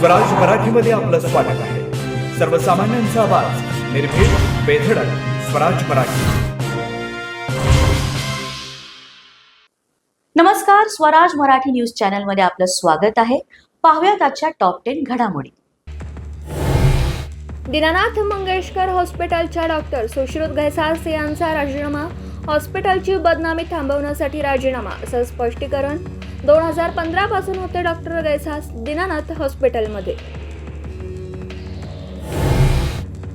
स्वराज मराठीमध्ये आपलं स्वागत आहे. सर्वसामान्यांचा आवाज, निर्भीड, बेधडक, स्वराज मराठी. नमस्कार, स्वराज मराठी न्यूज चॅनल मध्ये आपलं स्वागत आहे. पाहूयात आजच्या टॉप 10 घडामोडी. दीनानाथ मंगेशकर हॉस्पिटलच्या डॉक्टर सुश्रुत घैसास यांचा राजीनामा, हॉस्पिटलची बदनामी थांबवण्यासाठी राजीनामा असं स्पष्टीकरण. 2015 पासून होते डॉक्टर घैसास दीनानाथ हॉस्पिटलमध्ये.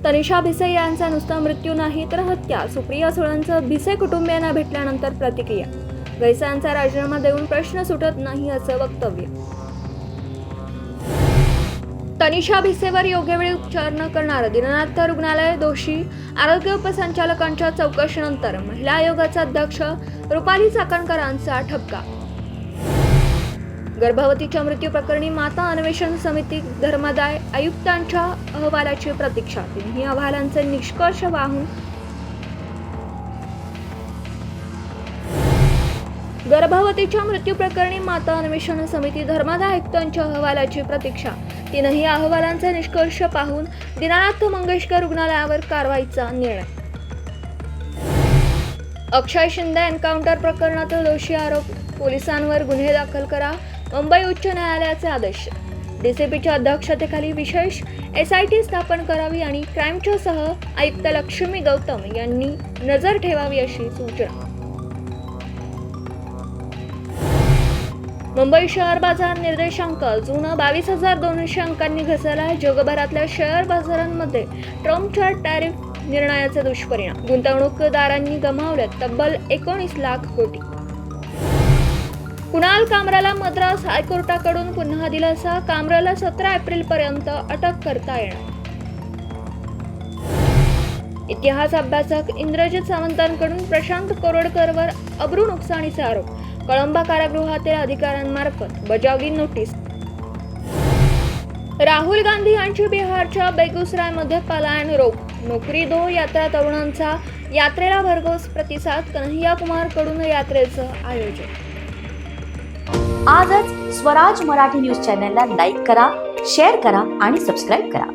तनिषा भिसे यांचा नुसता मृत्यू नाही तर हत्या, सुप्रिया सुळेंचं भिसे कुटुंबियांना भेटल्यानंतर प्रतिक्रिया. घैसांचा राजीनामा देऊन प्रश्न सुटत नाही असं वक्तव्य. तनिषा भिसेवर योग्य वेळी उपचार न करणारं दीनानाथ रुग्णालय दोषी, आरोग्य उपसंचालकांच्या चौकशीनंतर महिला आयोगाचा अध्यक्ष रुपाली चाकणकरांचा ठपका. गर्भवतीच्या मृत्यू प्रकरणी माता अन्वेषण समिती धर्मादाय आयुक्तांच्या अहवालाची प्रतीक्षा. तिन्ही अहवालांचे निष्कर्ष पाहून गर्भवतीच्या मृत्यू प्रकरणी माता अन्वेषण समिती धर्मादाय आयुक्तांच्या अहवालाची प्रतीक्षा. तीनही अहवालांचे निष्कर्ष पाहून दीनानाथ मंगेशकर रुग्णालयावर कारवाईचा निर्णय. अक्षय शिंदे एन्काउंटर प्रकरणातील दोषी आरोप पोलिसांवर गुन्हे दाखल करा, मुंबई उच्च न्यायालयाचे आदेश. डीसीपीच्या अध्यक्षतेखाली विशेष SIT स्थापन करावी आणि क्राईमच्या सह आयुक्त लक्ष्मी गौतम यांनी नजर ठेवावी अशी सूचना. मुंबई शेअर बाजार निर्देशांक जून 22,200 अंकांनी घसरला. जगभरातल्या शेअर बाजारांमध्ये ट्रम्पच्या टॅरिफ निर्णयाचे दुष्परिणाम, गुंतवणूकदारांनी गमावल्यात तब्बल 19 लाख कोटी. कुणाल कामराला मद्रास हायकोर्टाकडून पुन्हा दिलासा, कामराला 17 एप्रिलपर्यंत अटक करता येणार. इतिहास अभ्यासक इंद्रजित सावंतांकडून प्रशांत कोरोडकरवर अब्रू नुकसानीचे आरोप, कळंबा कारागृहातील अधिकाऱ्यांमार्फत बजावली नोटीस. राहुल गांधी यांची बिहारच्या बेगुसरायमध्ये पलायन रोख, नोकरी दो यात्रा तरुणांचा यात्रेला भरघोस प्रतिसाद, कन्हैया कुमार कडून यात्रेचं आयोजन. आजच स्वराज मराठी न्यूज चॅनलला लाईक करा, शेअर करा आणि सबस्क्राईब करा.